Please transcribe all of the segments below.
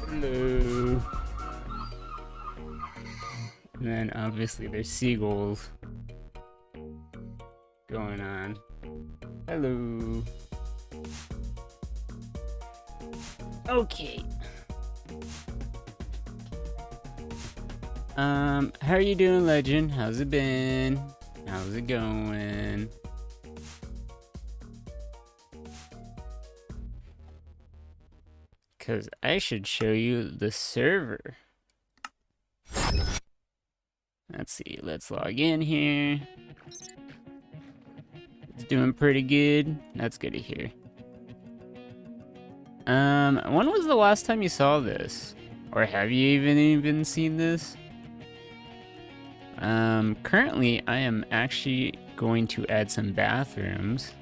Hello. And then obviously there's seagulls going on. Hello. Okay. How are you doing, Legend? How's it been? How's it going? Because I should show you the server. Let's see, let's log in here. It's doing pretty good. That's good to hear. When was the last time you saw this? Or have you even seen this? Currently I am actually going to add some bathrooms.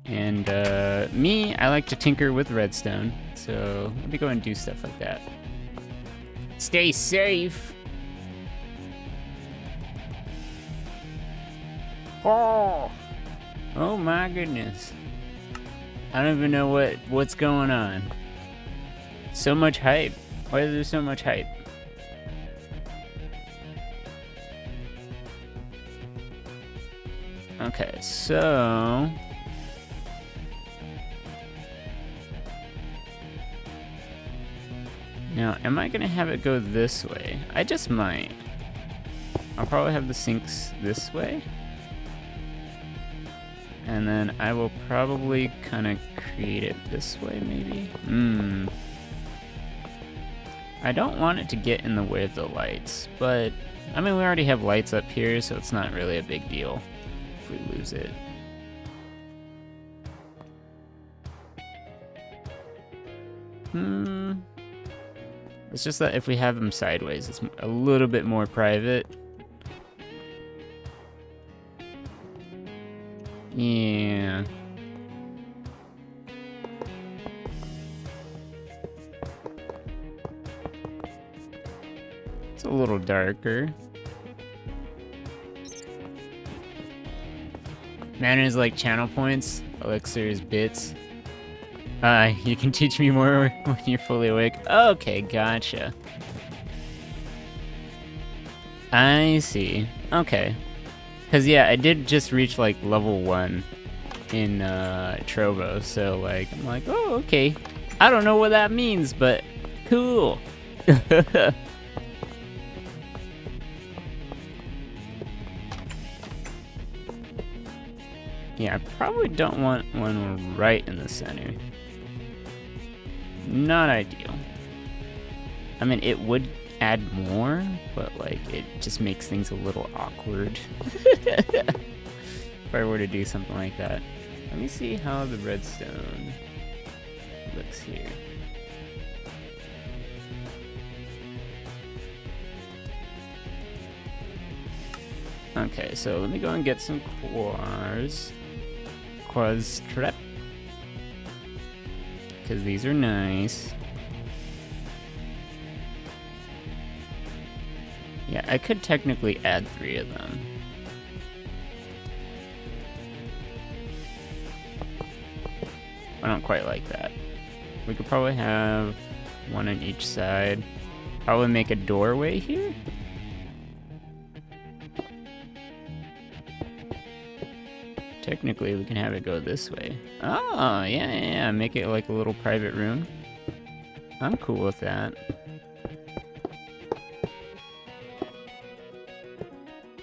And, I like to tinker with redstone. So, let me go and do stuff like that. Stay safe! Oh! Oh my goodness. I don't even know what's going on. So much hype. Why is there so much hype? Okay, so... Now, am I gonna have it go this way? I just might. I'll probably have the sinks this way. And then I will probably kind of create it this way, maybe? I don't want it to get in the way of the lights, but... I mean, we already have lights up here, so it's not really a big deal if we lose it. It's just that if we have them sideways, it's a little bit more private. Yeah. It's a little darker. Mana is like channel points. Elixir is bits. You can teach me more when you're fully awake. Okay, gotcha. I see. Okay. Cause yeah, I did just reach like level 1 in Trovo, so like I'm like, oh okay. I don't know what that means, but cool. Yeah, I probably don't want one right in the center. Not ideal. I mean, it would add more, but like it just makes things a little awkward if I were to do something like that. Let me see how the redstone looks here. Okay, so let me go and get some quartz trap, because these are nice. Yeah, I could technically add 3 of them. I don't quite like that. We could probably have 1 on each side. Probably make a doorway here. Technically, we can have it go this way. Oh, yeah, make it like a little private room. I'm cool with that.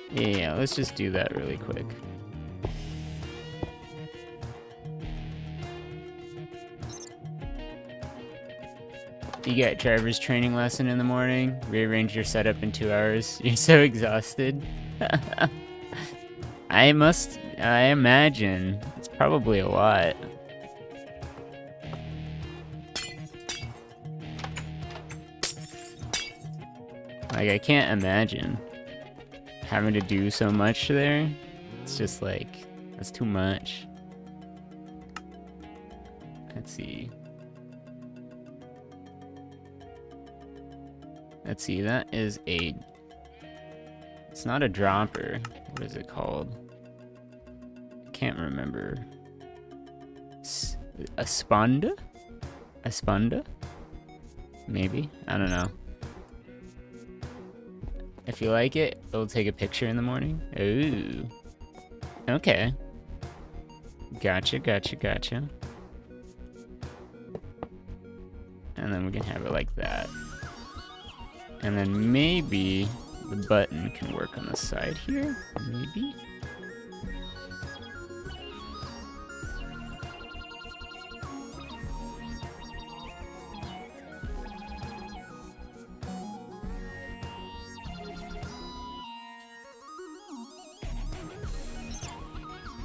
Yeah, let's just do that really quick. You get Trevor's training lesson in the morning, rearrange your setup in 2 hours. You're so exhausted. I imagine it's probably a lot. Like, I can't imagine having to do so much there. It's just like, that's too much. Let's see. Let's see, that is a... It's not a dropper. What is it called? I can't remember. A sponda? A sponda? Maybe. I don't know. If you like it, it'll take a picture in the morning. Ooh. Okay. Gotcha, gotcha, gotcha. And then we can have it like that. And then maybe the button can work on the side here. Maybe.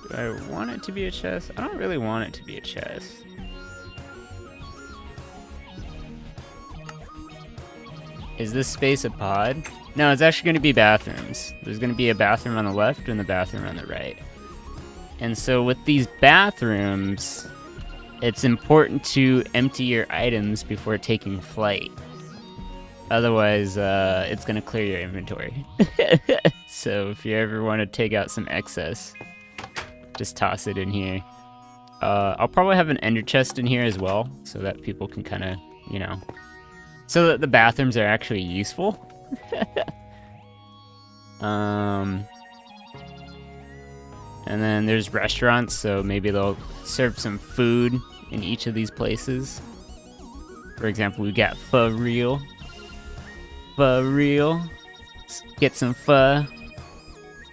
Do I want it to be a chest? I don't really want it to be a chest. Is this space a pod? No, it's actually going to be bathrooms. There's going to be a bathroom on the left and the bathroom on the right. And so with these bathrooms, it's important to empty your items before taking flight. Otherwise, it's going to clear your inventory. So if you ever want to take out some excess, just toss it in here. I'll probably have an ender chest in here as well, so that people can kind of, you know, so that the bathrooms are actually useful. And then there's restaurants, so maybe they'll serve some food in each of these places. For example, we got pho real. Pho real. Get some pho.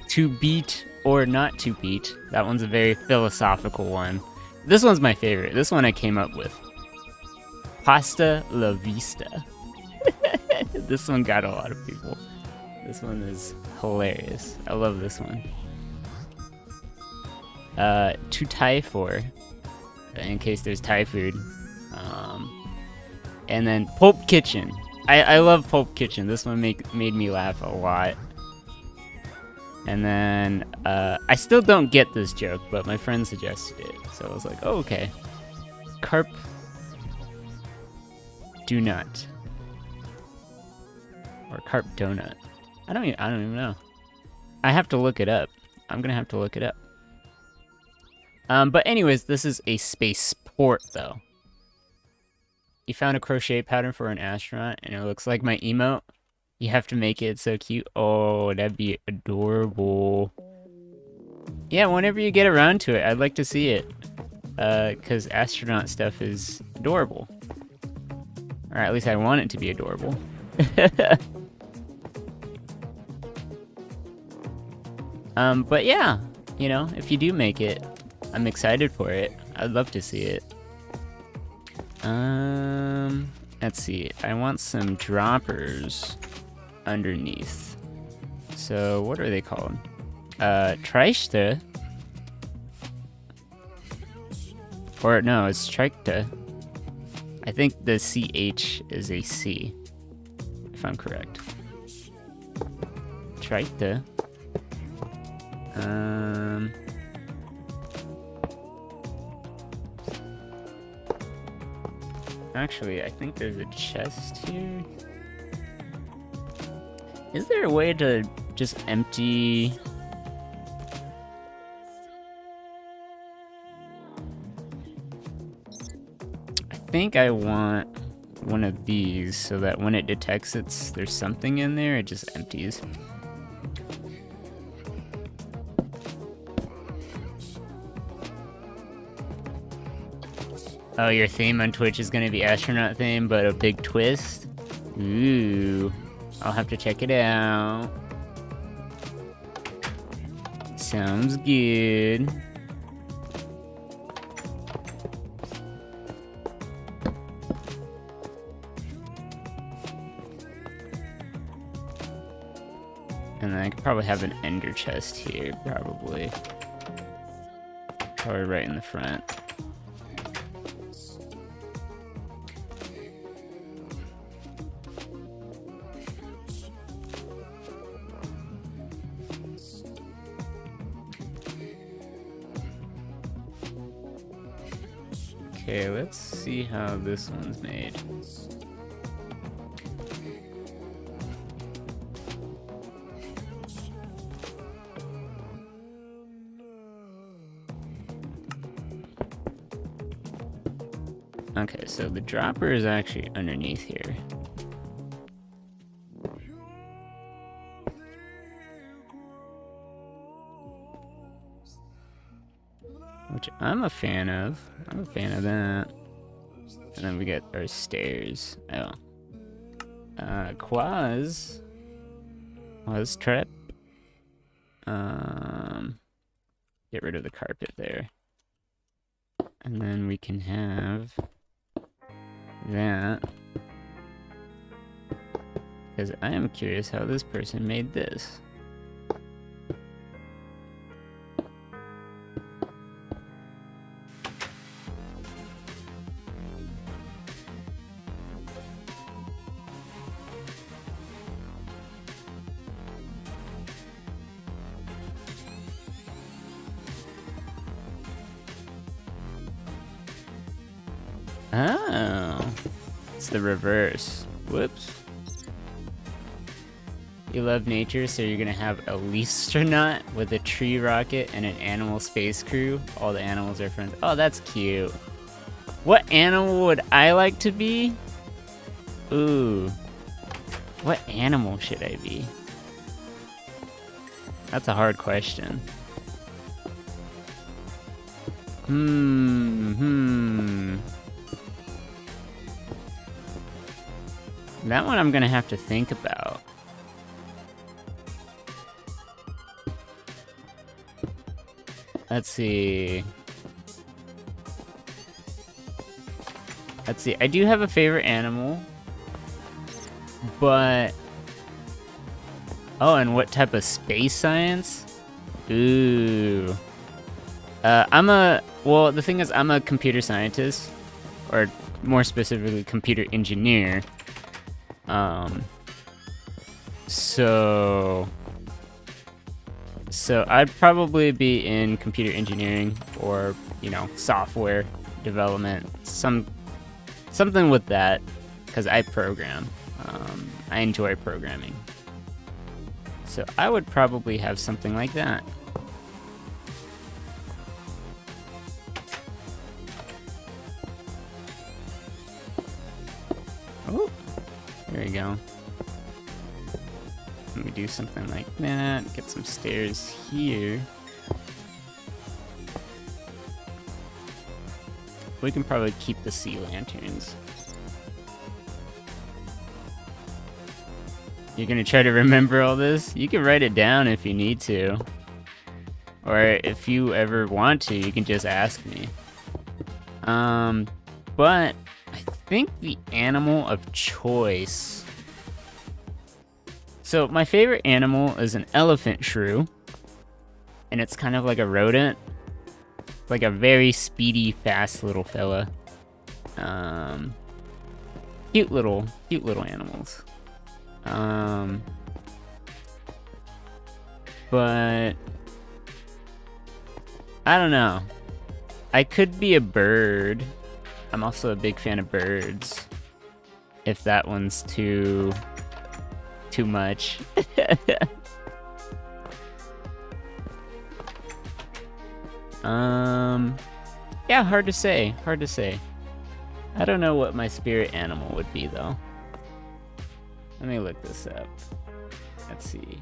To beat or not to beat. That one's a very philosophical one. This one's my favorite. This one I came up with. Pasta la vista. This one got a lot of people. This one is hilarious. I love this one. To Thai for, in case there's Thai food. And then Pulp Kitchen. I love Pulp Kitchen. This one made me laugh a lot. And then I still don't get this joke, but my friend suggested it, so I was like, oh, okay. Carp do not, or carp donut. I don't even know. I have to look it up. I'm gonna have to look it up. But anyways, this is a spaceport though. You found a crochet pattern for an astronaut, and it looks like my emote. You have to make it so cute. Oh, that'd be adorable. Yeah, whenever you get around to it, I'd like to see it. Because astronaut stuff is adorable. Or at least I want it to be adorable. But yeah, you know, if you do make it, I'm excited for it. I'd love to see it. Let's see. I want some droppers underneath. So what are they called? Treichte. Or no, it's Treichte. I think the CH is a C, if I'm correct. Treichte. Actually, I think there's a chest here. Is there a way to just empty... I think I want one of these so that when it detects there's something in there, it just empties. Oh, your theme on Twitch is gonna be astronaut theme, but a big twist? Ooh. I'll have to check it out. Sounds good. And then I could probably have an ender chest here, probably. Probably right in the front. Okay, let's see how this one's made. Okay, so the dropper is actually underneath here. Which I'm a fan of. I'm a fan of that. And then we get our stairs. Oh. Quaz trap. Get rid of the carpet there. And then we can have that. Because I am curious how this person made this. Oh, it's the reverse. Whoops. You love nature, so you're gonna have a Leastronaut with a tree rocket and an animal space crew. All the animals are friends. Oh, that's cute. What animal would I like to be? Ooh. What animal should I be? That's a hard question. That one I'm gonna have to think about. Let's see. I do have a favorite animal, but... Oh, and what type of space science? Ooh. Well, the thing is, I'm a computer scientist, or more specifically, computer engineer. So I'd probably be in computer engineering or, you know, software development, something with that, because I program. I enjoy programming. So I would probably have something like that. Oh, there we go. Let me do something like that. Get some stairs here. We can probably keep the sea lanterns. You're gonna try to remember all this? You can write it down if you need to. Or if you ever want to, you can just ask me. But I think the animal of choice... So my favorite animal is an elephant shrew. And it's kind of like a rodent. Like a very speedy, fast little fella. Cute little animals. But I don't know. I could be a bird. I'm also a big fan of birds. If that one's too much. Yeah, hard to say. I don't know what my spirit animal would be though. Let me look this up. Let's see.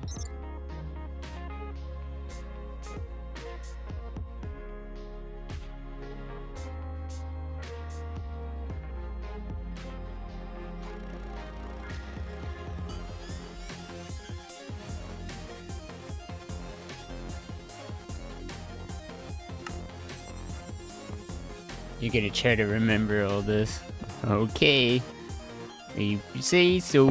You're gonna try to remember all this. Okay. If you say so.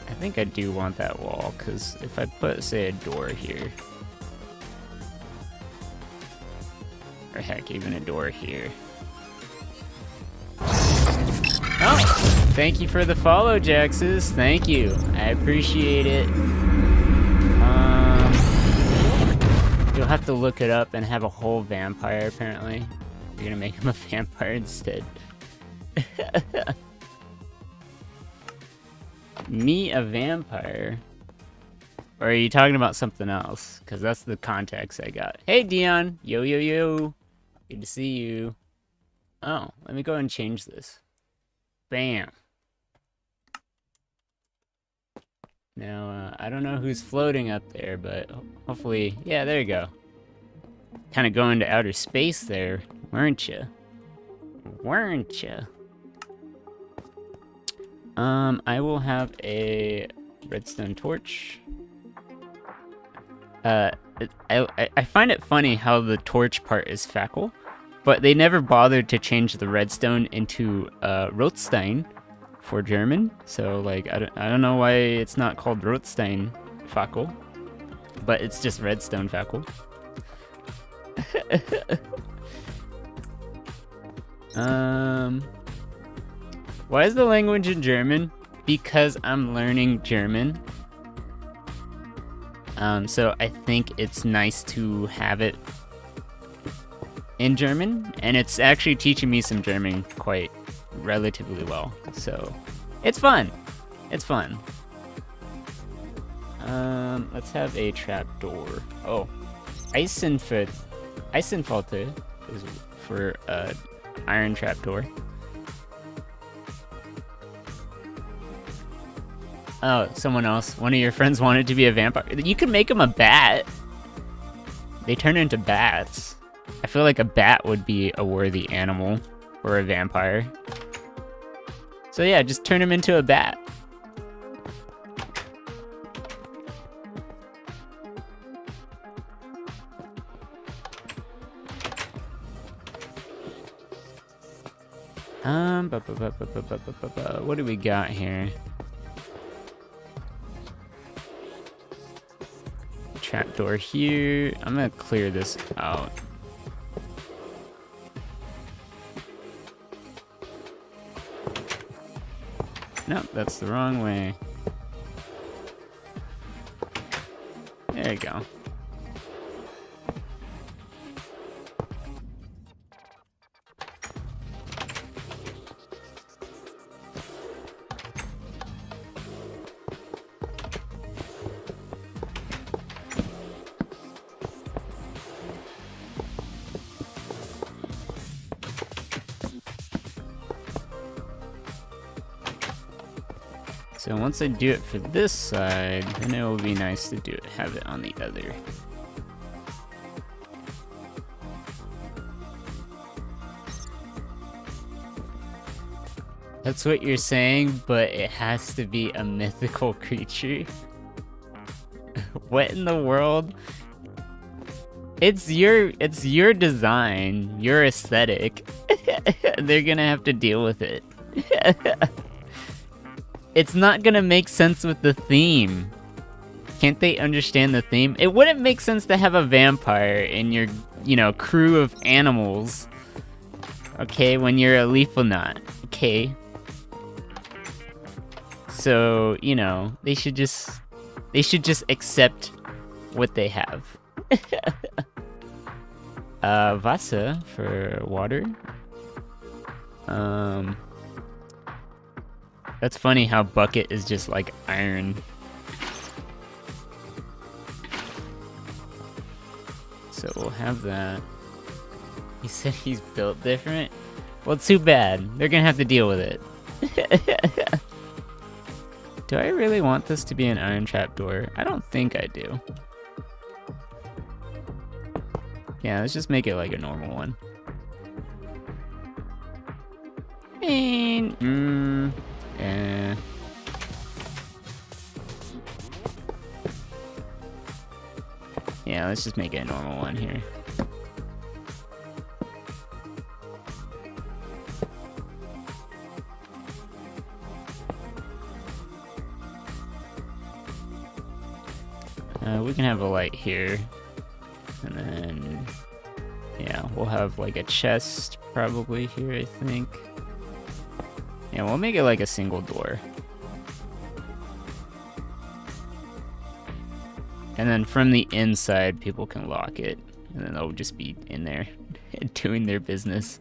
I think I do want that wall, because if I put, say, a door here. Or heck, even a door here. Oh! Thank you for the follow, Jaxes. Thank you. I appreciate it. You'll have to look it up and have a whole vampire, apparently. You're gonna make him a vampire instead. Me, a vampire? Or are you talking about something else? Because that's the context I got. Hey, Dion! Yo, yo, yo! Good to see you. Oh, let me go and change this. Bam. Now, I don't know who's floating up there, but hopefully... Yeah, there you go. Kind of going to outer space there, weren't you? Weren't you? I will have a redstone torch. I find it funny how the torch part is Fackel, but they never bothered to change the redstone into Rotstein for German. So like I don't know why it's not called Rotstein Fackel, but it's just redstone Fackel. Why is the language in German? Because I'm learning German. So I think it's nice to have it in German, and it's actually teaching me some German quite relatively well. So it's fun. It's fun. Let's have a trapdoor. Oh, Eisenfalte is for iron trapdoor. Oh, someone else. One of your friends wanted to be a vampire. You can make them a bat. They turn into bats. I feel like a bat would be a worthy animal for a vampire. So yeah, just turn him into a bat. What do we got here? Trapdoor here. I'm gonna clear this out. Nope, that's the wrong way. There you go. So once I do it for this side, then it will be nice to have it on the other. That's what you're saying, but it has to be a mythical creature. What in the world? It's your design, your aesthetic. They're gonna have to deal with it. It's not gonna make sense with the theme. Can't they understand the theme? It wouldn't make sense to have a vampire in your, crew of animals. Okay, when you're a Leafonaut. Okay. So, they should just accept what they have. Wasser for water. That's funny how bucket is just like iron. So we'll have that. He said he's built different? Well, too bad. They're gonna have to deal with it. Do I really want this to be an iron trapdoor? I don't think I do. Yeah, let's just make it like a normal one. Yeah, let's just make it a normal one here. We can have a light here. And then, yeah, we'll have like a chest probably here, I think. Yeah, we'll make it like a single door. And then from the inside, people can lock it. And then they'll just be in there doing their business.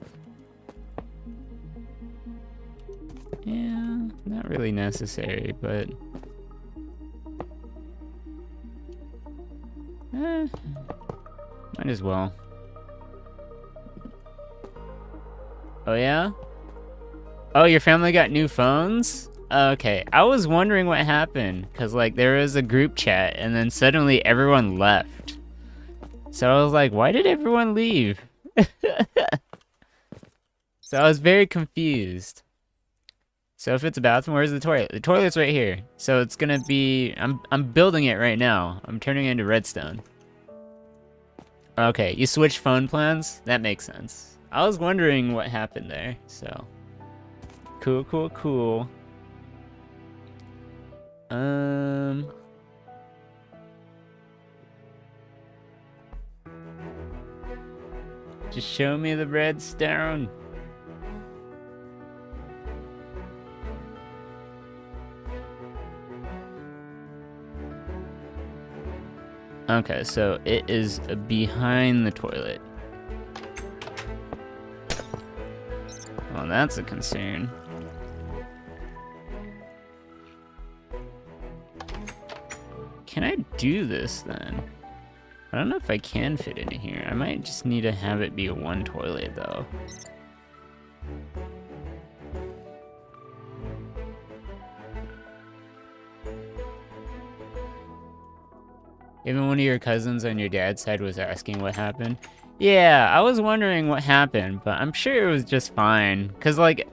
Yeah, not really necessary, but... might as well. Oh Oh yeah? Oh, your family got new phones? Okay, I was wondering what happened, because like there was a group chat and then suddenly everyone left. So I was like, why did everyone leave? So I was very confused. So if it's a bathroom, where's the toilet? The toilet's right here. So it's gonna be, I'm building it right now. I'm turning it into redstone. Okay, you switched phone plans? That makes sense. I was wondering what happened there, so. Cool, cool, cool. Just show me the redstone. Okay, so it is behind the toilet. Well, that's a concern. Can I do this then? I don't know if I can fit in here. I might just need to have it be one toilet though. Even one of your cousins on your dad's side was asking what happened. Yeah, I was wondering what happened, but I'm sure it was just fine. Cause like,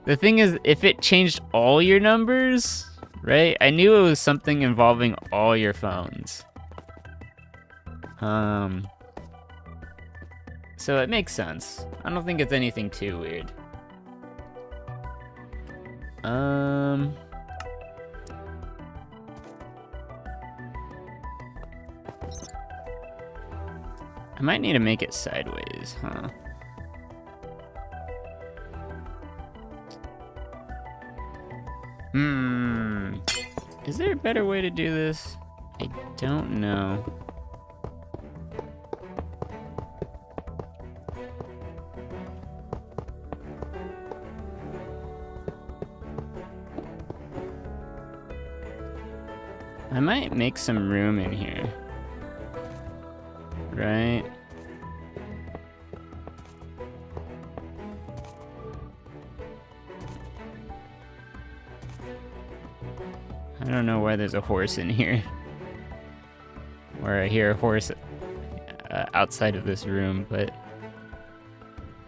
the thing is, if it changed all your numbers, right? I knew it was something involving all your phones. So it makes sense. I don't think it's anything too weird. I might need to make it sideways, huh? Is there a better way to do this? I don't know. I might make some room in here. Right? I don't know why there's a horse in here. Or I hear a horse outside of this room, but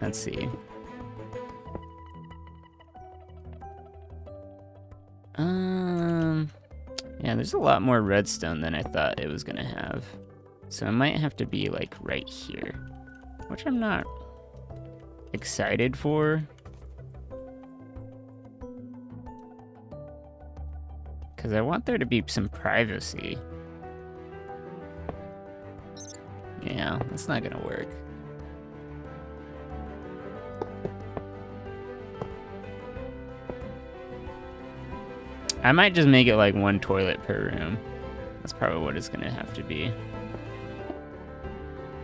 let's see. Yeah, there's a lot more redstone than I thought it was gonna have. So it might have to be like right here, which I'm not excited for. Because I want there to be some privacy. Yeah, that's not gonna work. I might just make it like one toilet per room. That's probably what it's gonna have to be.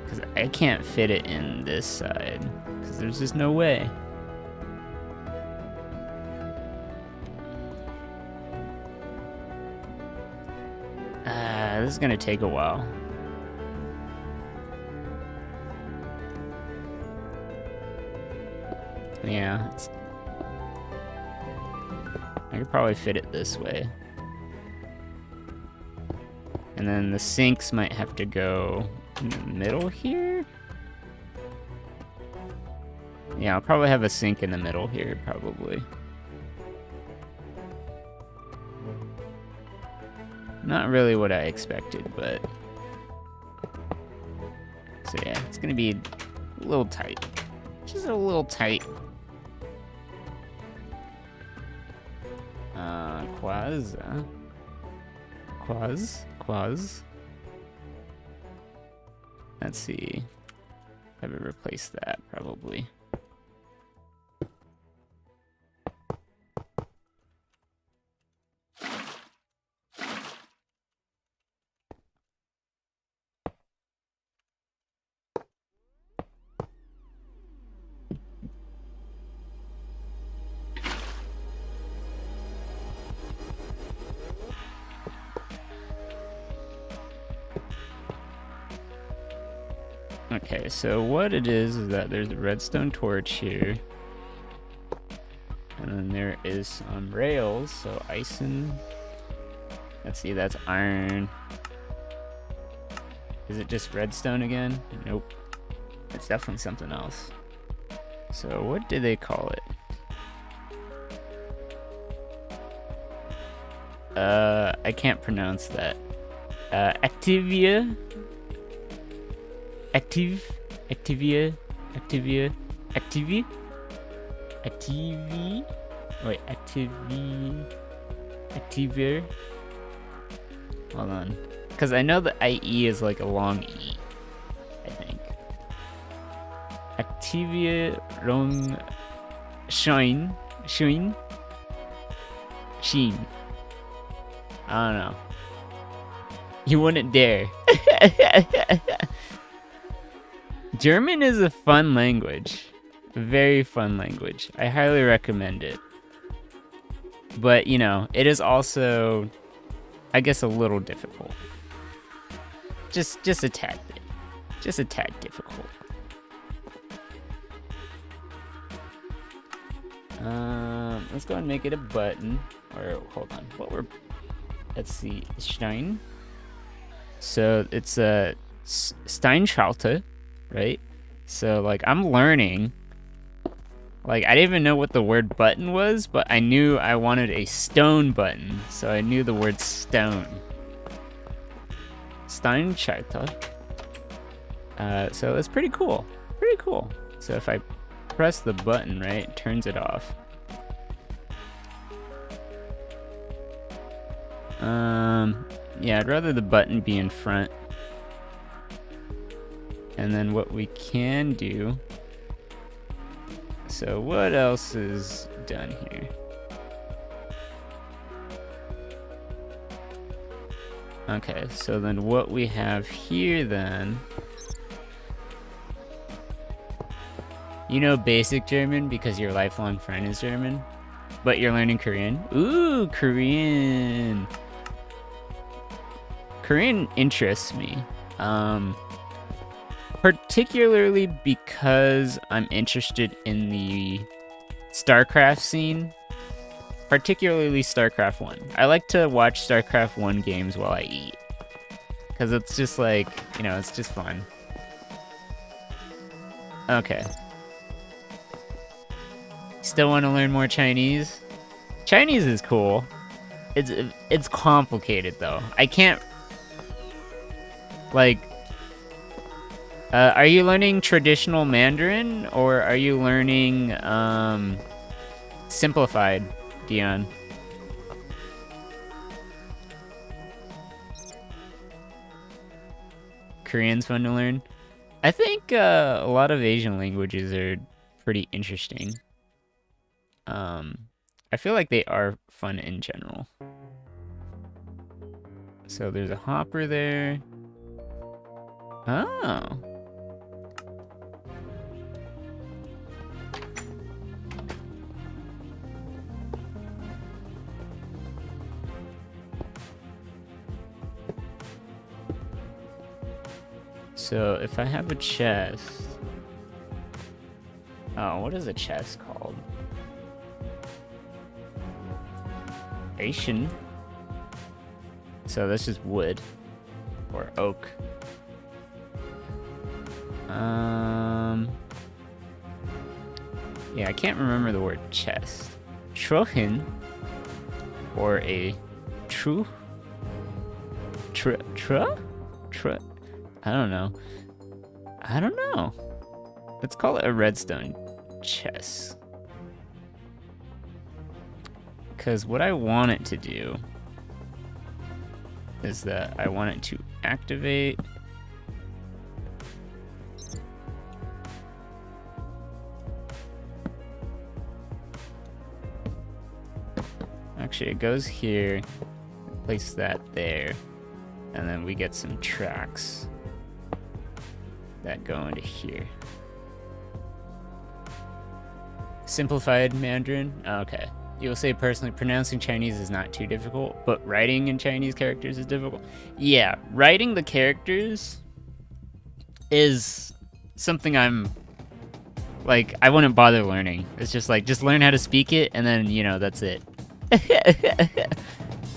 Because I can't fit it in this side. Because there's just no way. This is gonna take a while. Yeah, I could probably fit it this way. And then the sinks might have to go in the middle here. Yeah, I'll probably have a sink in the middle here, probably. Not really what I expected, but... So yeah, it's gonna be a little tight. Just a little tight. Quaz. Let's see. I would replace that, probably. Okay, so what it is that there's a redstone torch here. And then there is some rails, so Eisen. Let's see, that's iron. Is it just redstone again? Nope. It's definitely something else. So what do they call it? I can't pronounce that. Activia? Activia? Activi? Wait, Activier? Hold on. Because I know the IE is like a long E, I think. Activia Rong Shine. Sheen? I don't know. You wouldn't dare. German is a fun language. A very fun language. I highly recommend it. But, you know, it is also, I guess, a little difficult. Just a tad bit. Just a tad difficult. Let's go and make it a button. Or, hold on. Let's see. Stein. So, it's a Steinschalter, right? So, like, I'm learning. Like, I didn't even know what the word button was, but I knew I wanted a stone button. So I knew the word stone. Steinschalter. So it's pretty cool. Pretty cool. So if I press the button, right, it turns it off. Yeah, I'd rather the button be in front. And then what we can do... So what else is done here? Okay, so then what we have here then... You know basic German because your lifelong friend is German, but you're learning Korean? Ooh, Korean! Korean interests me. Particularly because I'm interested in the StarCraft scene. Particularly StarCraft 1. I like to watch StarCraft 1 games while I eat. Because it's just like, you know, it's just fun. Okay. Still want to learn more Chinese? Chinese is cool. It's complicated though. I can't... Like... are you learning traditional Mandarin, or are you learning, simplified, Dion? Korean's fun to learn? I think, a lot of Asian languages are pretty interesting. I feel like they are fun in general. So there's a hopper there. Oh. So if I have a chest... Oh, what is a chest called? Asian. So that's just wood. Or oak. Yeah, I can't remember the word chest. Trohin. Or a true. I don't know. Let's call it a redstone chest. Because what I want it to do is that I want it to activate. Actually, it goes here, place that there, and then we get some tracks that go into here. Simplified Mandarin? Okay. You'll say personally, pronouncing Chinese is not too difficult, but writing in Chinese characters is difficult. Yeah, writing the characters is something I'm Like, I wouldn't bother learning. It's just like, just learn how to speak it, and then, you know, that's it.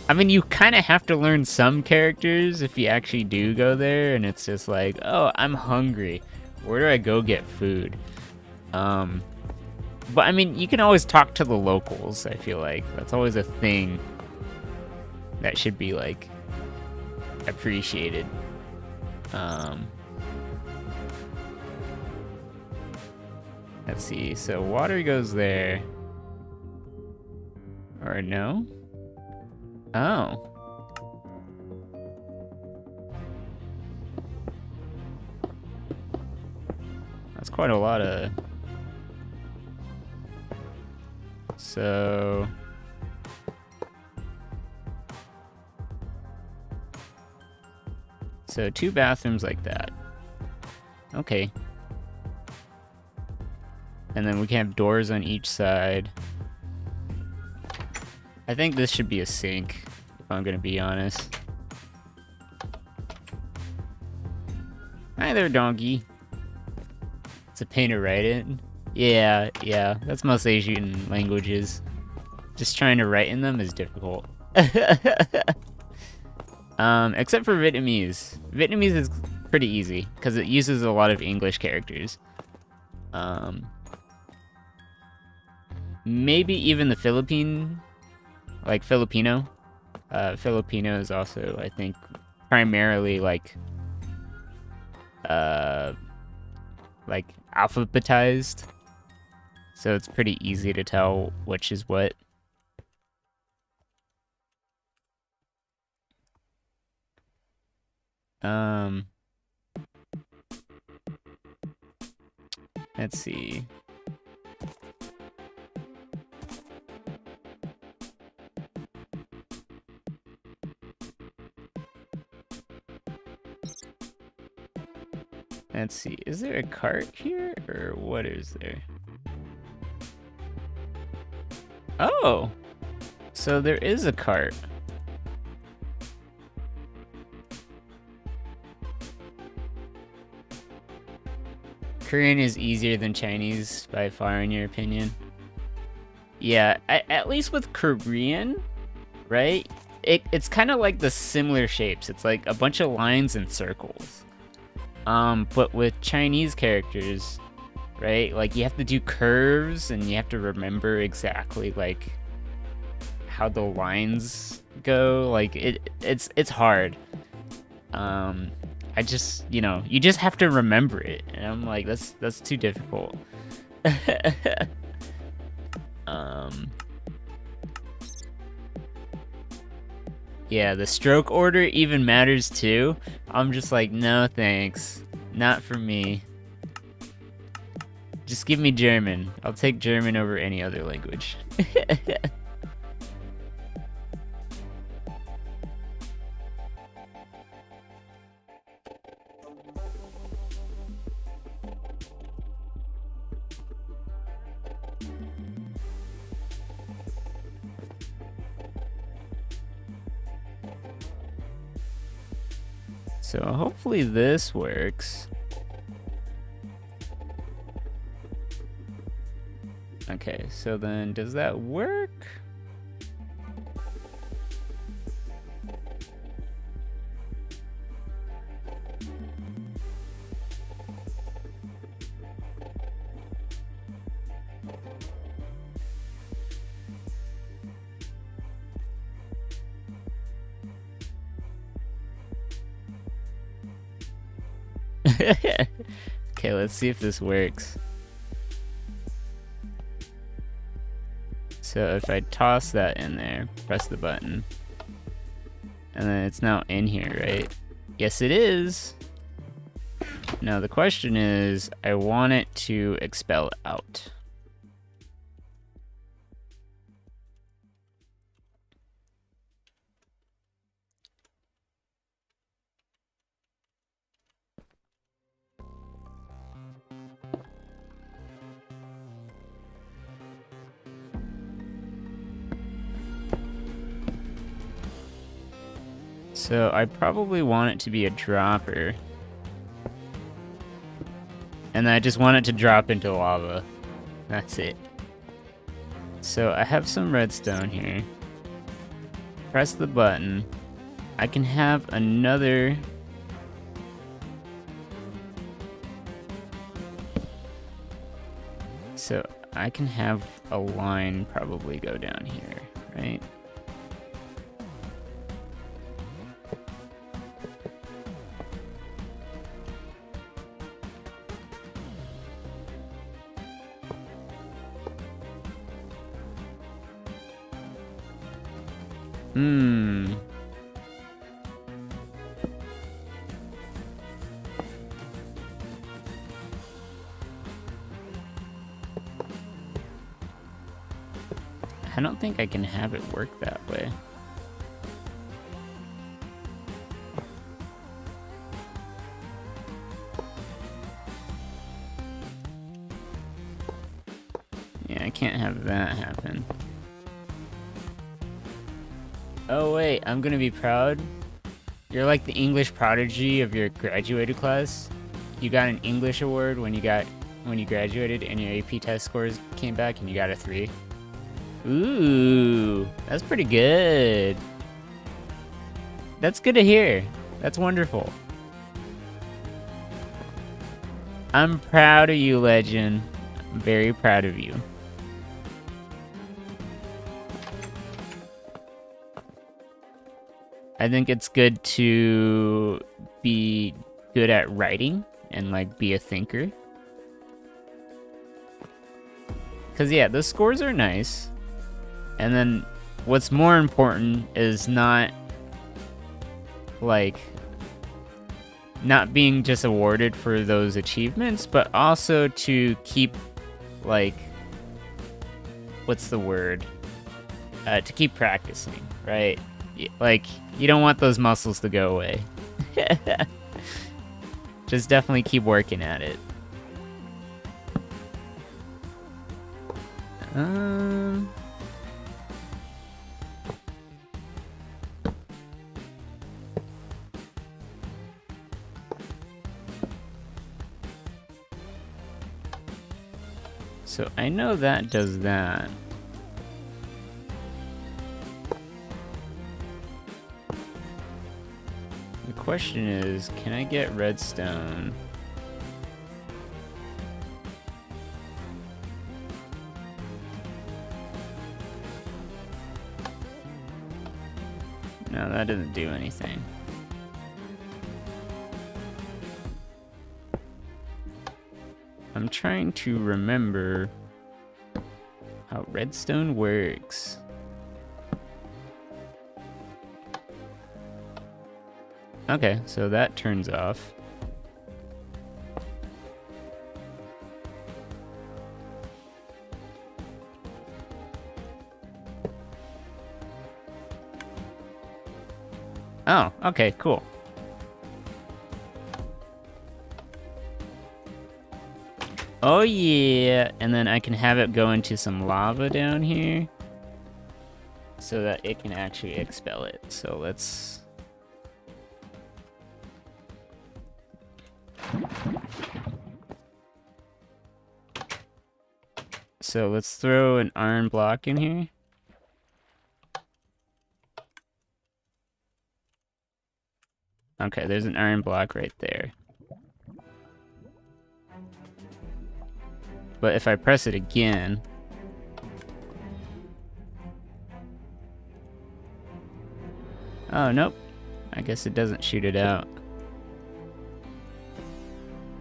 I mean, you kind of have to learn some characters if you actually do go there, and it's just like, oh, I'm hungry. Where do I go get food? But I mean, you can always talk to the locals, I feel like. That's always a thing that should be, like, appreciated. Let's see, so water goes there. Or no? Oh. That's quite a lot of... So... So 2 bathrooms like that. Okay. And then we can have doors on each side. I think this should be a sink, if I'm gonna be honest. Hi there, donkey. It's a pain to write it. Yeah, that's most Asian languages. Just trying to write in them is difficult. Except for Vietnamese. Vietnamese is pretty easy, because it uses a lot of English characters. Maybe even the Filipino. Filipino is also, I think, primarily like alphabetized. So it's pretty easy to tell which is what. Let's see. Let's see, is there a cart here, or what is there? Oh! So there is a cart. Korean is easier than Chinese by far, in your opinion? Yeah, at least with Korean, right? It's kind of like the similar shapes. It's like a bunch of lines and circles. But with Chinese characters, right? Like, you have to do curves, and you have to remember exactly, like, how the lines go. Like, it's hard. I just, you know, you just have to remember it. And I'm like, that's too difficult. Yeah, the stroke order even matters too. I'm just like, no thanks. Not for me. Just give me German. I'll take German over any other language. So hopefully this works. Okay, so then does that work? Okay, let's see if this works. So if I toss that in there, press the button, and then it's now in here, right? Yes, it is. Now the question is, I want it to expel out. So I probably want it to be a dropper. And I just want it to drop into lava. That's it. So I have some redstone here. Press the button. I can have another... So I can have a line probably go down here, right? I don't think I can have it work that way. Yeah, I can't have that happen. Oh wait, I'm gonna be proud. You're like the English prodigy of your graduated class. You got an English award when you graduated and your AP test scores came back and you got a 3. Ooh, that's pretty good. That's good to hear. That's wonderful. I'm proud of you, Legend. I'm very proud of you. I think it's good to be good at writing and like be a thinker. Cause yeah, the scores are nice. And then what's more important is not like not being just awarded for those achievements, but also to keep like, what's the word? To keep practicing, right? Like, you don't want those muscles to go away. Just definitely keep working at it. So I know that does that. The question is, can I get redstone? No, that doesn't do anything. I'm trying to remember how redstone works. Okay, so that turns off. Oh, okay, cool. Oh yeah, and then I can have it go into some lava down here so that it can actually expel it. So let's... So let's throw an iron block in here. Okay, there's an iron block right there. But if I press it again... Oh, nope. I guess it doesn't shoot it out.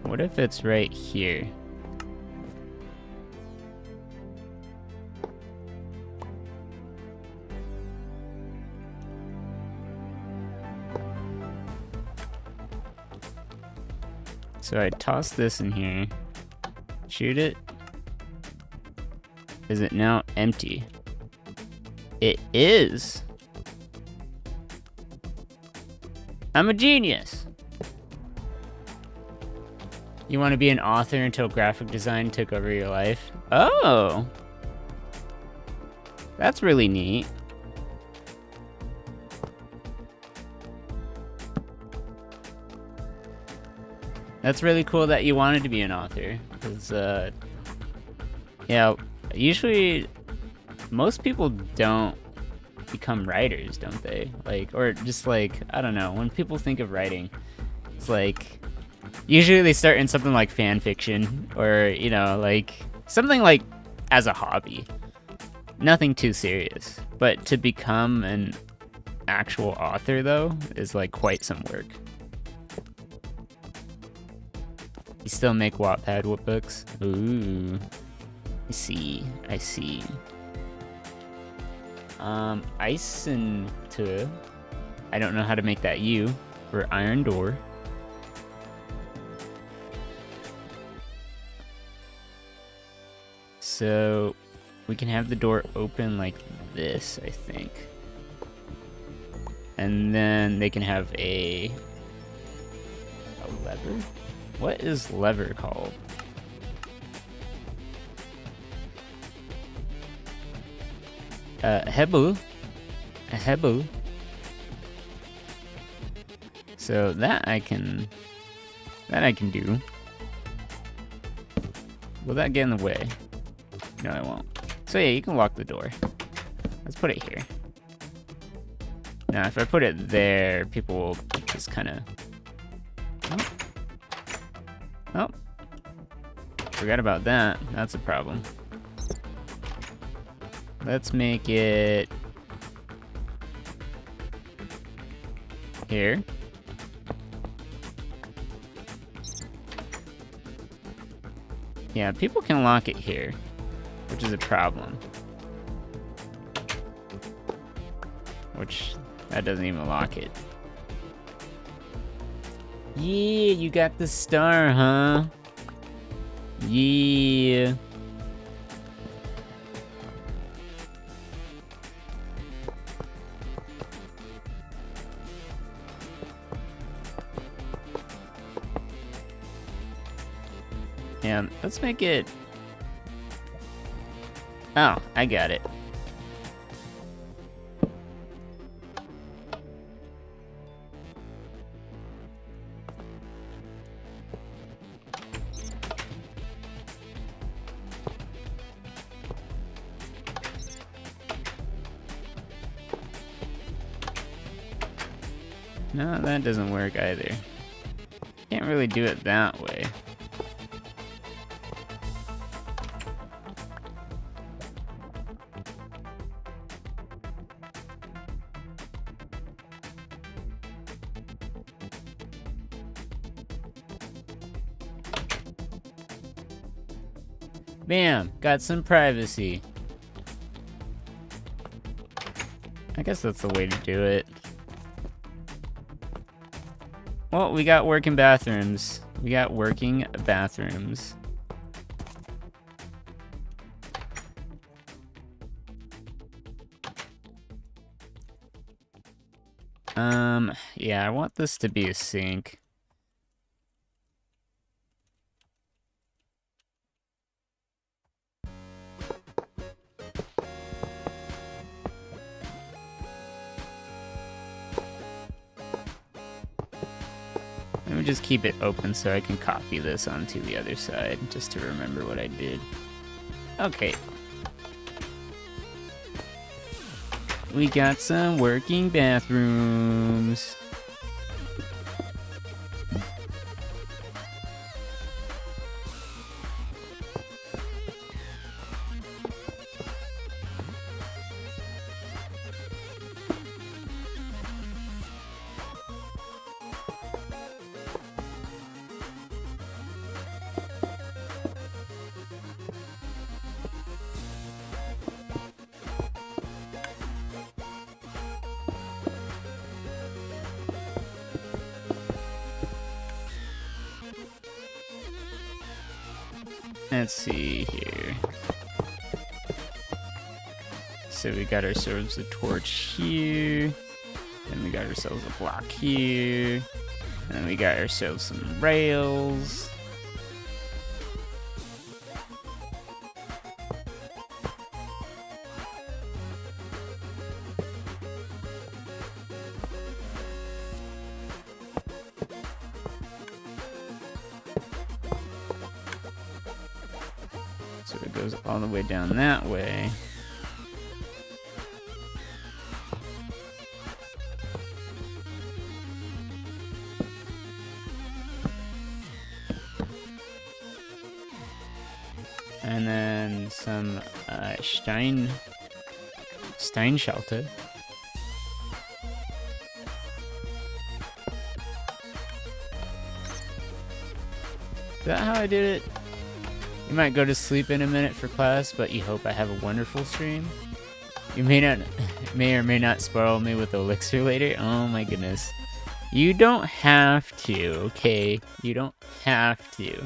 What if it's right here? So I toss this in here, shoot it. Is it now empty? It is. I'm a genius. You want to be an author until graphic design took over your life? Oh, that's really neat. That's really cool that you wanted to be an author. Because, yeah, usually most people don't become writers, don't they? Like, or just like, I don't know, when people think of writing, it's like, usually they start in something like fan fiction, or, you know, like, something like as a hobby. Nothing too serious. But to become an actual author, though, is like quite some work. You still make Wattpad books? Ooh. I see. I see. Eisentour. I don't know how to make that U for iron door. So we can have the door open like this, I think. And then they can have a lever? What is lever called? Hebel. A hebel. So that I can do. Will that get in the way? No, it won't. So yeah, you can lock the door. Let's put it here. Now, if I put it there, people will just kind of... Oh. Forgot about that. That's a problem. Let's make it... here. Yeah, people can lock it here, which is a problem. Which, that doesn't even lock it. Yeah, you got the star, huh? Yeah. Yeah, let's make it... Oh, I got it. No, that doesn't work either. Can't really do it that way. Bam! Got some privacy. I guess that's the way to do it. Well, we got working bathrooms. We got working bathrooms. Yeah, I want this to be a sink. Let me just keep it open so I can copy this onto the other side, just to remember what I did. Okay. We got some working bathrooms. Let's see here. So we got ourselves a torch here. Then we got ourselves a block here. And then we got ourselves some rails. So it goes all the way down that way. And then some Steinschalter. Is that how I did it? You might go to sleep in a minute for class, but you hope I have a wonderful stream. You may or may not spoil me with Elixir later. Oh my goodness. You don't have to, okay? You don't have to.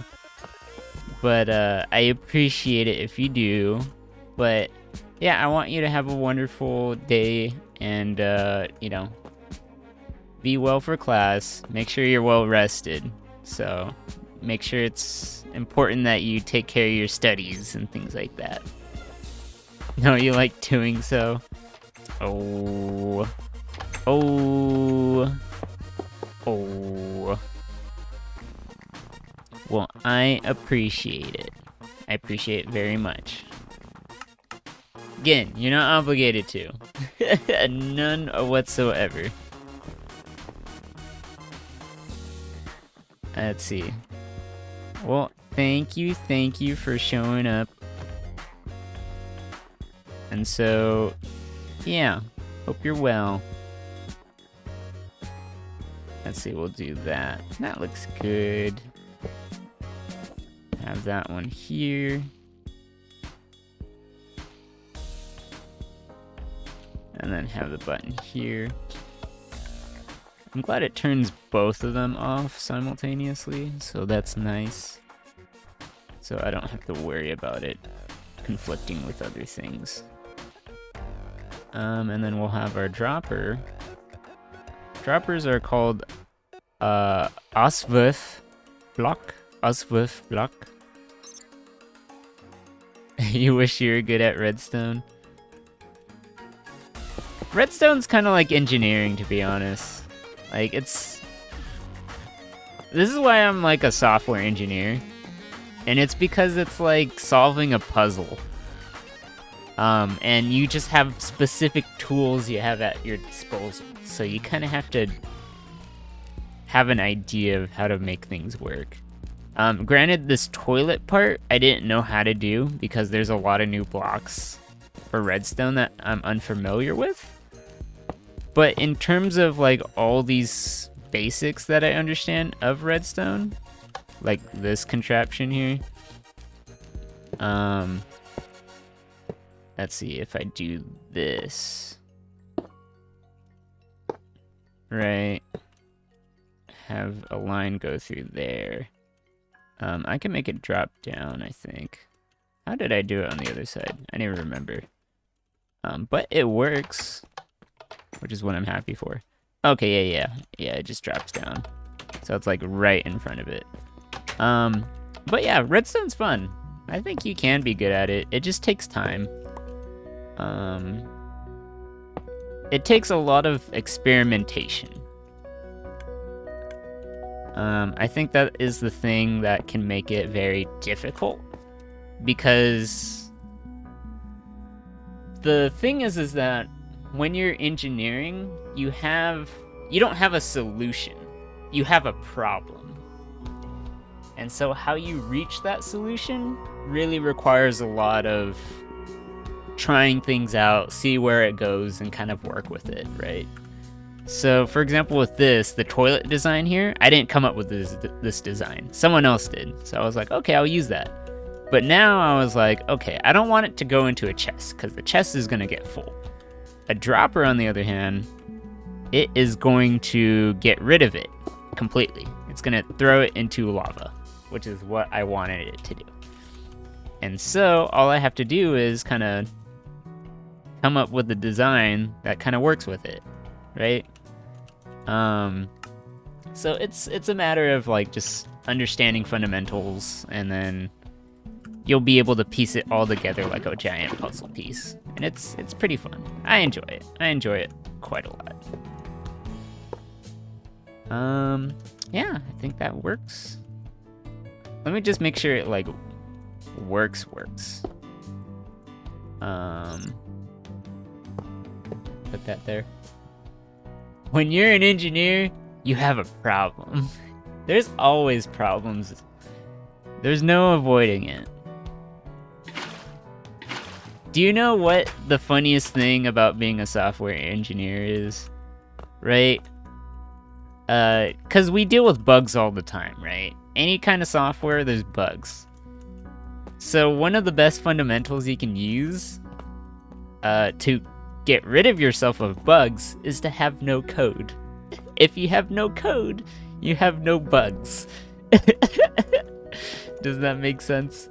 But I appreciate it if you do. But yeah, I want you to have a wonderful day and, you know, be well for class. Make sure you're well rested. So make sure it's important that you take care of your studies and things like that. No, you like doing so? Oh. Oh. Oh. Well, I appreciate it. I appreciate it very much. Again, you're not obligated to. None whatsoever. Let's see. Well, thank you for showing up. And so, yeah, hope you're well. Let's see, we'll do that. That looks good. Have that one here. And then have the button here. I'm glad it turns both of them off simultaneously, so that's nice. So I don't have to worry about it conflicting with other things. And then we'll have our dropper. Droppers are called Auswurf block. Auswurf block. You wish you were good at Redstone? Redstone's kind of like engineering, to be honest. Like, this is why I'm like a software engineer. And it's because it's like solving a puzzle. And you just have specific tools you have at your disposal. So you kind of have to have an idea of how to make things work. Granted, this toilet part, I didn't know how to do because there's a lot of new blocks for Redstone that I'm unfamiliar with. But in terms of like all these basics that I understand of Redstone, like this contraption here, let's see if I do this, right, have a line go through there. I can make it drop down, I think. How did I do it on the other side? I don't remember. But it works, which is what I'm happy for. Okay, yeah, it just drops down. So it's like right in front of it. But yeah, Redstone's fun. I think you can be good at it. It just takes time. It takes a lot of experimentation. I think that is the thing that can make it very difficult, because the thing is that when you're engineering, you don't have a solution, you have a problem. And so how you reach that solution really requires a lot of trying things out, see where it goes, and kind of work with it, right? So, for example, with the toilet design here, I didn't come up with this design. Someone else did. So I was like, okay, I'll use that. But now I was like, okay, I don't want it to go into a chest, because the chest is going to get full. A dropper, on the other hand, it is going to get rid of it completely. It's going to throw it into lava, which is what I wanted it to do. And so all I have to do is kind of come up with a design that kind of works with it, right? So it's a matter of like just understanding fundamentals, and then you'll be able to piece it all together like a giant puzzle piece. And it's pretty fun. I enjoy it. I enjoy it quite a lot. Yeah, I think that works. Let me just make sure it like works. Put that there. When you're an engineer, you have a problem. There's always problems. There's no avoiding it. Do you know what the funniest thing about being a software engineer is? Right? 'Cause we deal with bugs all the time, right? Any kind of software, there's bugs. So one of the best fundamentals you can use to get rid of yourself of bugs is to have no code. If you have no code, you have no bugs. Does that make sense?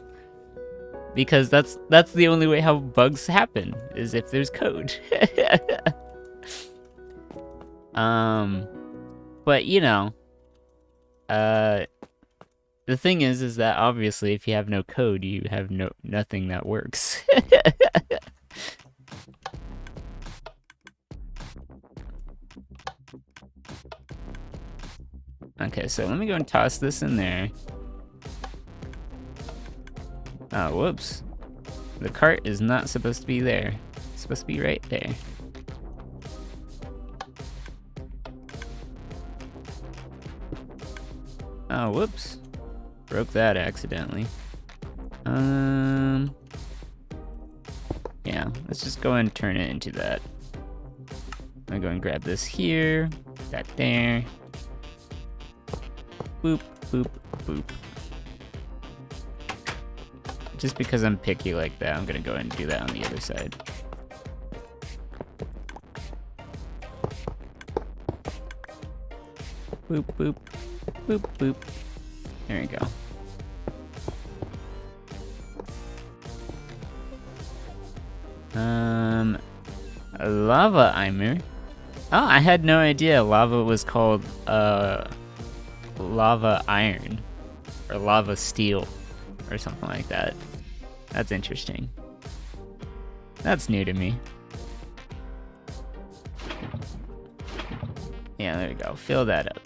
Because that's the only way how bugs happen, is if there's code. But you know, the thing is that obviously if you have no code, you have nothing that works. Okay, so let me go and toss this in there. Oh, whoops. The cart is not supposed to be there. It's supposed to be right there. Oh, whoops. Broke that accidentally. Yeah, let's just go and turn it into that. I'm gonna go and grab this here, that there. Boop, boop, boop. Just because I'm picky like that, I'm gonna go ahead and do that on the other side. Boop, boop, boop, boop. There we go. A lava Eimer. Oh, I had no idea lava was called, lava iron. Or lava steel. Or something like that. That's interesting. That's new to me. Yeah, there we go. Fill that up.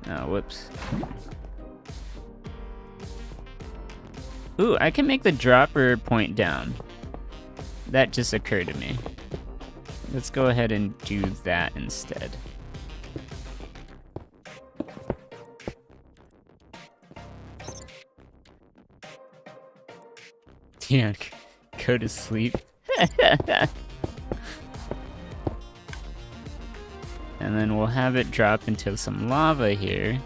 Oh, whoops. Ooh, I can make the dropper point down. That just occurred to me. Let's go ahead and do that instead. Yeah, go to sleep. And then we'll have it drop into some lava here.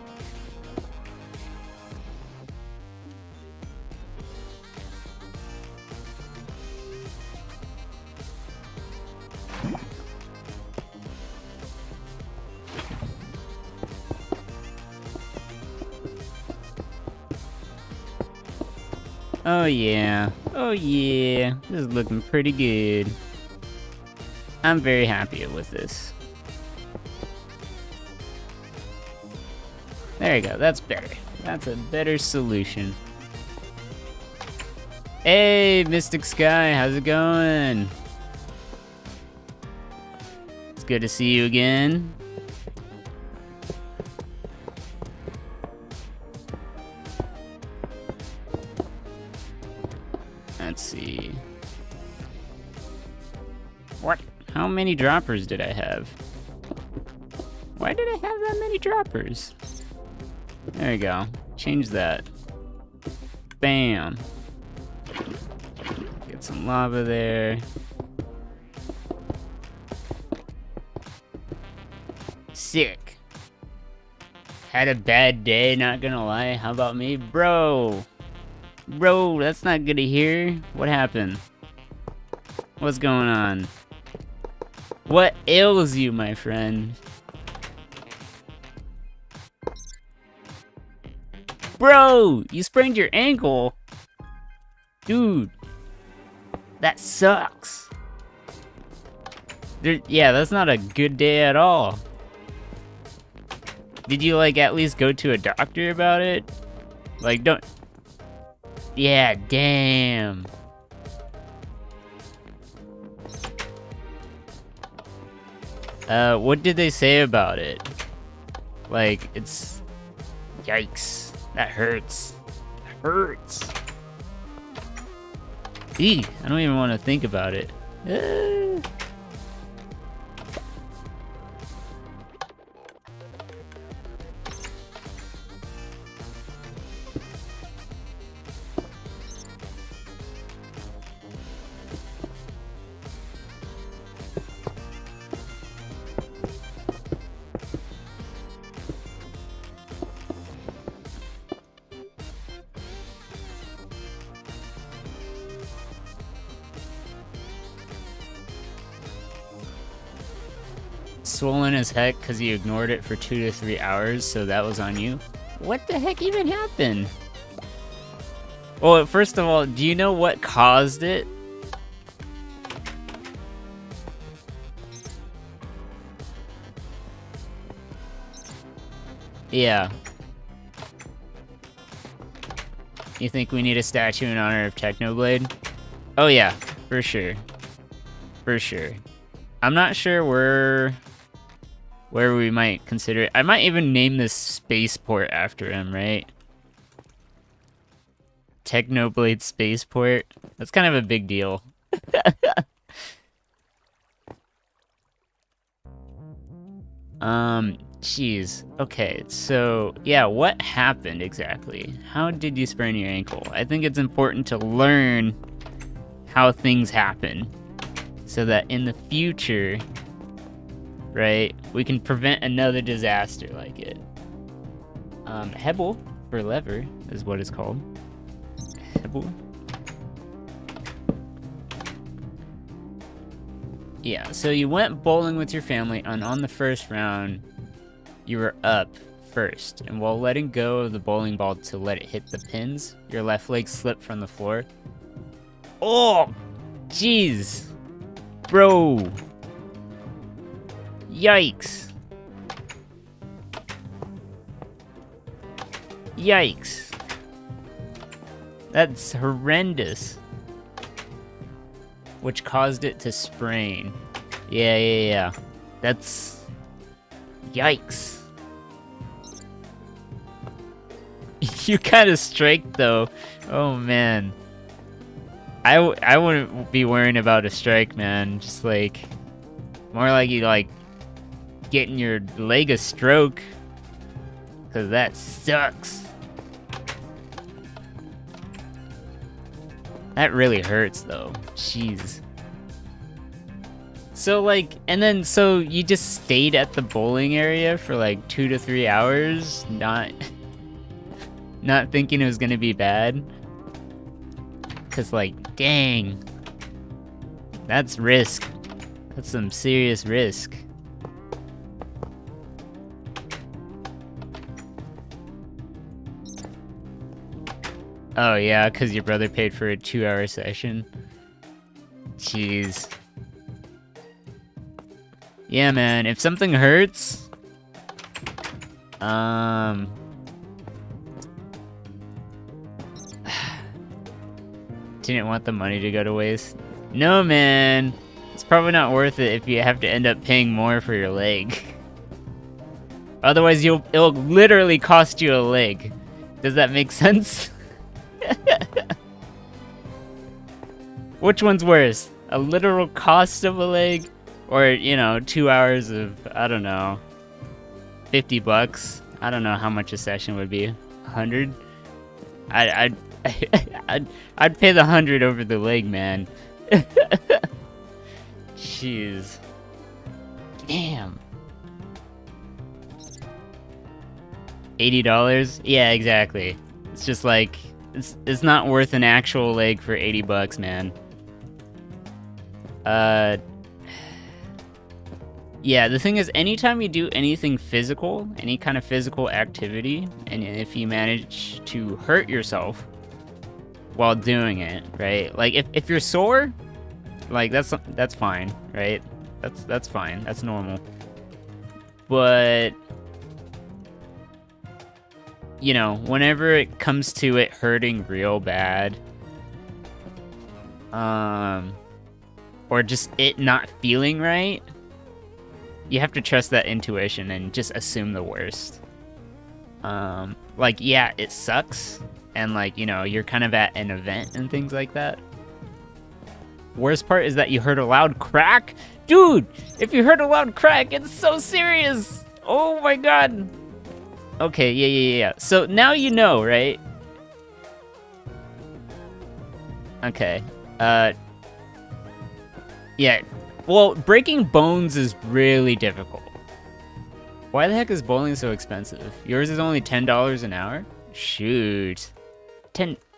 Oh yeah, oh yeah, this is looking pretty good. I'm very happy with this. There you go, that's better. That's a better solution. Hey, Mystic Sky, how's it going? It's good to see you again. Let's see. What? How many droppers did I have? Why did I have that many droppers? There we go. Change that. Bam. Get some lava there. Sick. Had a bad day, not gonna lie. How about me? Bro, that's not good to hear. What happened? What's going on? What ails you, my friend? Bro, you sprained your ankle? Dude, that sucks. Yeah, that's not a good day at all. Did you, like, at least go to a doctor about it? Like, don't... Yeah, damn. What did they say about it? Like, it's... Yikes. That hurts. That hurts. Eee, I don't even want to think about it. Swollen as heck because you ignored it for 2 to 3 hours, so that was on you? What the heck even happened? Well, first of all, do you know what caused it? Yeah. You think we need a statue in honor of Technoblade? Oh yeah, for sure. For sure. I'm not sure where we might consider it. I might even name this spaceport after him, right? Technoblade Spaceport. That's kind of a big deal. Jeez. Okay, so, yeah, what happened exactly? How did you sprain your ankle? I think it's important to learn how things happen so that in the future, right, we can prevent another disaster like it. Hebel, for lever, is what it's called. Hebel. Yeah, so you went bowling with your family, and on the first round, you were up first. And while letting go of the bowling ball to let it hit the pins, your left leg slipped from the floor. Oh, jeez. Bro. Yikes. Yikes. That's horrendous. Which caused it to sprain. Yeah. That's... Yikes. You kind of strike though. Oh man. I wouldn't be worrying about a strike, man. Just like... More like you like... Getting your leg a stroke. Cause that sucks. That really hurts though. Jeez. So like, and then so you just stayed at the bowling area for like 2 to 3 hours, not thinking it was gonna be bad. Cause like, dang, that's risk. That's some serious risk. Oh yeah, cause your brother paid for a 2-hour session. Jeez. Yeah, man, if something hurts... Didn't want the money to go to waste. No, man! It's probably not worth it if you have to end up paying more for your leg. Otherwise, it'll literally cost you a leg. Does that make sense? Which one's worse? A literal cost of a leg? Or, you know, 2 hours of, I don't know, $50? I don't know how much a session would be. 100? I'd pay the 100 over the leg, man. Jeez. Damn. $80? Yeah, exactly. It's just like, it's not worth an actual leg for $80, man. Yeah, the thing is, anytime you do anything physical, any kind of physical activity, and if you manage to hurt yourself while doing it, right? Like, if you're sore, like, that's fine, right? That's fine. That's normal. But, you know, whenever it comes to it hurting real bad, or just it not feeling right, you have to trust that intuition and just assume the worst. Like, yeah, it sucks, and like, you know, you're kind of at an event and things like that. Worst part is that you heard a loud crack. Dude, if you heard a loud crack, it's so serious. Oh my god. Okay, yeah. So now you know, right? Okay. Yeah. Well, breaking bones is really difficult. Why the heck is bowling so expensive? Yours is only $10 an hour? Shoot.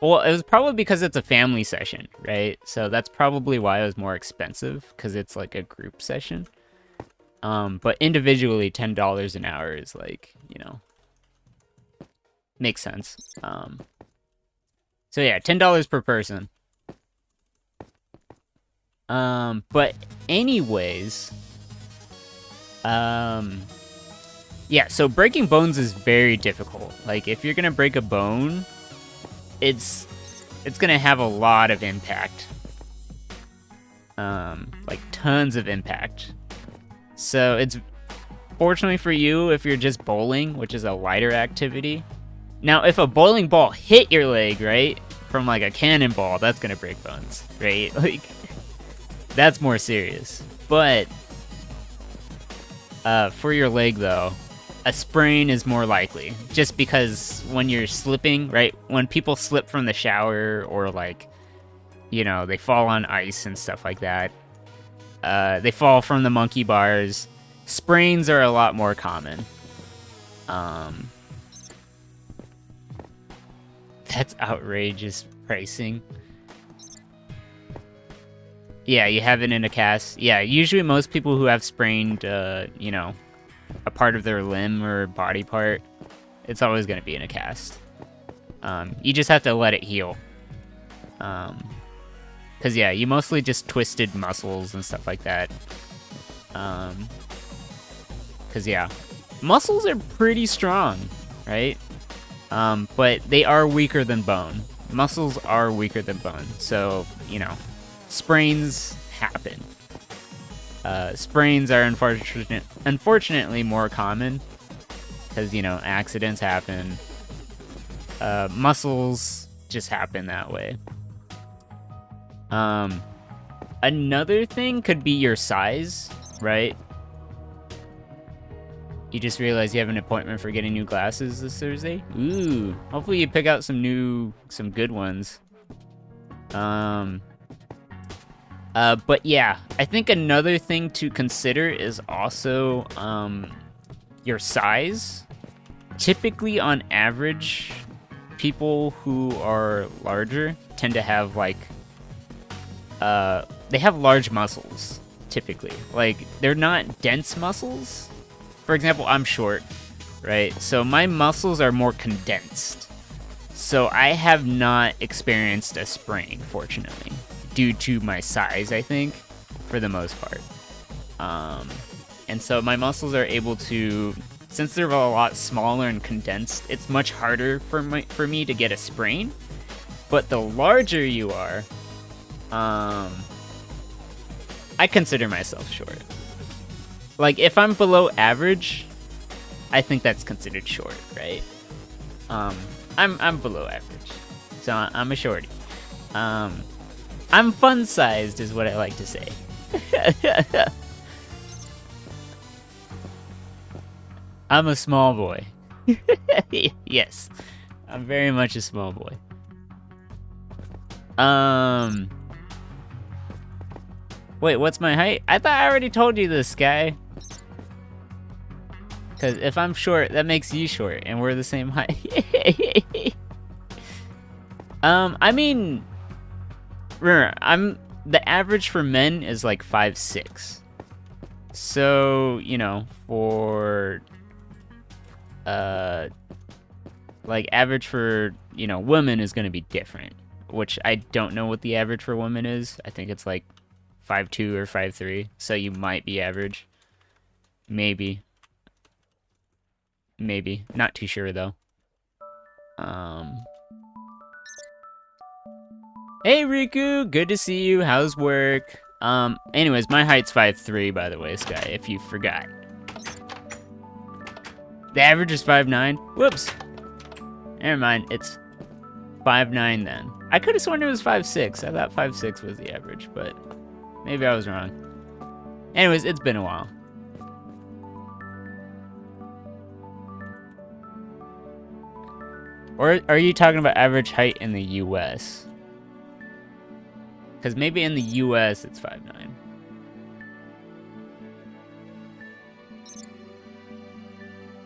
Well, it was probably because it's a family session, right? So that's probably why it was more expensive, because it's like a group session. But individually, $10 an hour is like, you know, makes sense. So yeah, $10 per person. But anyways, yeah, so breaking bones is very difficult. Like, if you're gonna break a bone, it's gonna have a lot of impact. Like tons of impact. So it's fortunately for you if you're just bowling, which is a lighter activity. Now, if a bowling ball hit your leg, right, from like a cannonball, that's gonna break bones, right? Like, that's more serious. But for your leg, though, a sprain is more likely. Just because when you're slipping, right? When people slip from the shower or, like, you know, they fall on ice and stuff like that. They fall from the monkey bars. Sprains are a lot more common. That's outrageous pricing. Yeah, you have it in a cast. Yeah, usually most people who have sprained, you know, a part of their limb or body part, it's always going to be in a cast. You just have to let it heal. Because, yeah, you mostly just twisted muscles and stuff like that. Because, yeah, muscles are pretty strong, right? But they are weaker than bone. Muscles are weaker than bone. So, you know, sprains happen. Sprains are unfortunately more common because, you know, accidents happen. Muscles just happen that way. Another thing could be your size, right? You just realized you have an appointment for getting new glasses this Thursday? Ooh, hopefully you pick out some good ones. But yeah, I think another thing to consider is also your size. Typically, on average, people who are larger tend to have like they have large muscles. Typically, like, they're not dense muscles. For example, I'm short, right? So my muscles are more condensed. So I have not experienced a sprain, fortunately, due to my size, I think, for the most part. And so my muscles are able to, since they're a lot smaller and condensed, it's much harder for me to get a sprain. But the larger you are, I consider myself short. Like, if I'm below average, I think that's considered short, right? I'm below average, so I'm a shorty. I'm fun-sized is what I like to say. I'm a small boy. Yes, I'm very much a small boy. Wait, what's my height? I thought I already told you this, guy. Because if I'm short, that makes you short, and we're the same height. I mean, remember, the average for men is like 5'6". So, you know, for like, average for, you know, women is going to be different, which I don't know what the average for women is. I think it's like 5'2" or 5'3", so you might be average. Maybe. Not too sure, though. Hey, Riku! Good to see you. How's work? Anyways, my height's 5'3", by the way, Sky, if you forgot. The average is 5'9". Whoops. Never mind. It's 5'9" then. I could have sworn it was 5'6". I thought 5'6" was the average, but maybe I was wrong. Anyways, it's been a while. Or are you talking about average height in the US? Because maybe in the US it's 5'9".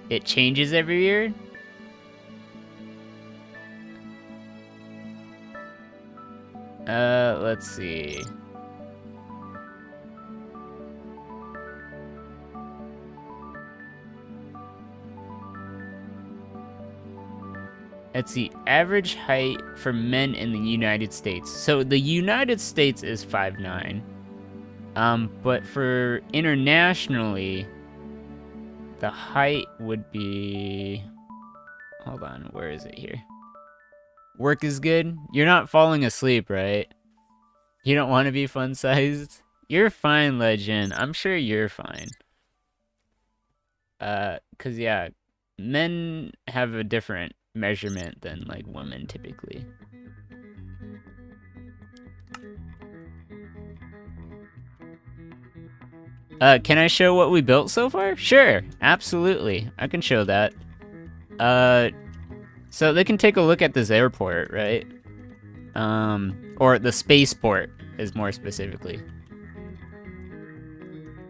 It changes every year? Let's see. It's the average height for men in the United States. So the United States is 5'9". But for internationally, the height would be... Hold on, where is it here? Work is good? You're not falling asleep, right? You don't want to be fun-sized? You're fine, Legend. I'm sure you're fine. 'Cause yeah, men have a different measurement than like women typically. Can I show what we built so far? Sure, absolutely. I can show that. So they can take a look at this airport, right? Or the spaceport is more specifically.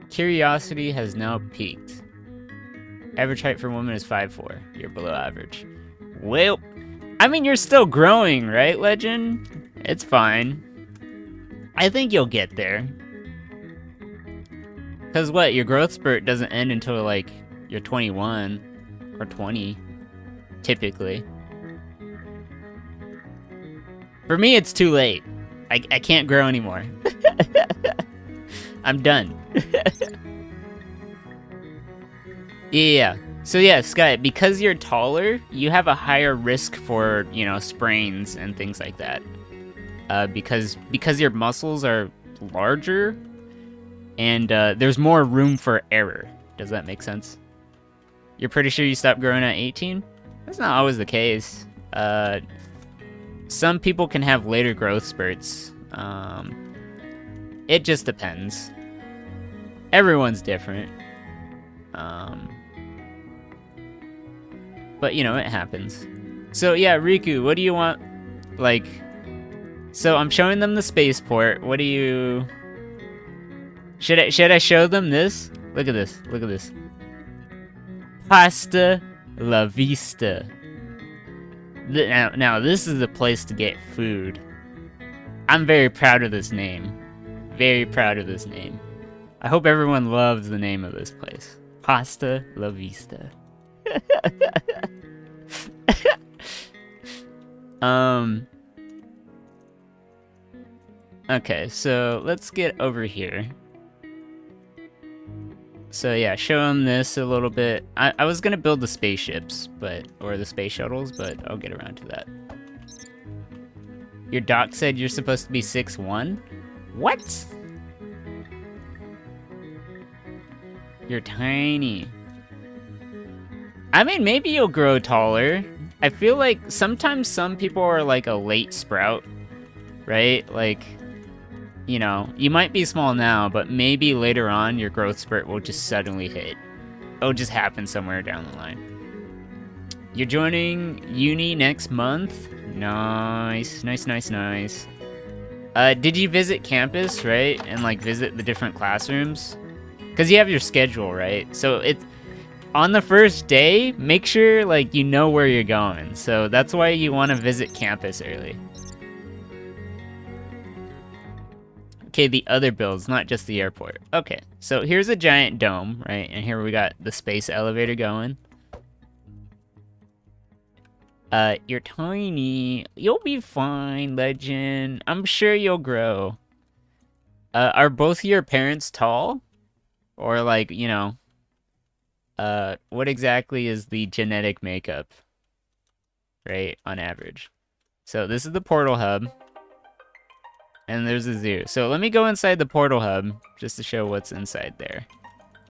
Curiosity has now peaked. Average height for women is 5'4". You're below average. Well, I mean, you're still growing, right, Legend? It's fine. I think you'll get there. Because what, your growth spurt doesn't end until, like, you're 21 or 20, typically. For me, it's too late. I can't grow anymore. I'm done. Yeah. So yeah, Sky, because you're taller, you have a higher risk for, you know, sprains and things like that. Because your muscles are larger, and there's more room for error. Does that make sense? You're pretty sure you stopped growing at 18? That's not always the case. Some people can have later growth spurts. It just depends. Everyone's different. But, you know, it happens. So, yeah, Riku, what do you want? Like, so I'm showing them the spaceport. What do you... Should I show them this? Look at this. Look at this. Pasta la Vista. Now, this is the place to get food. I'm very proud of this name. Very proud of this name. I hope everyone loves the name of this place. Pasta la Vista. Okay, so let's get over here. So yeah, show them this a little bit. I was gonna build the spaceships, or the space shuttles, but I'll get around to that. Your doc said you're supposed to be 6'1"? What? You're tiny. I mean, maybe you'll grow taller. I feel like sometimes some people are like a late sprout, right? Like, you know, you might be small now, but maybe later on your growth spurt will just suddenly hit. It'll just happen somewhere down the line. You're joining uni next month? Nice, nice, nice, nice. Did you visit campus, right? And like visit the different classrooms? Because you have your schedule, right? So it's on the first day, make sure like you know where you're going. So that's why you want to visit campus early. Okay, the other builds, not just the airport. Okay, so here's a giant dome, right? And here we got the space elevator going. You're tiny. You'll be fine, Legend. I'm sure you'll grow. Are both your parents tall? Or like, you know, what exactly is the genetic makeup, right, on average? So this is the portal hub. And there's a zoo. So let me go inside the portal hub just to show what's inside there.